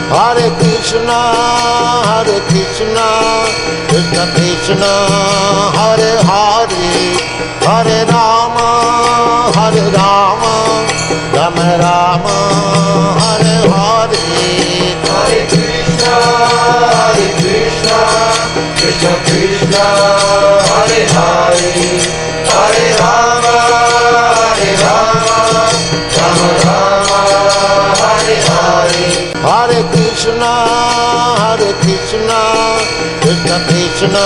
Hare Krishna, Krishna Krishna, Hare Hare, Hare Rama, Rama Rama, Hare Hare. Hare Krishna, Krishna Krishna, Hare Hare, Hare Rama, Rama Rama, Hare Hare. Hare Krishna, Krishna Krishna,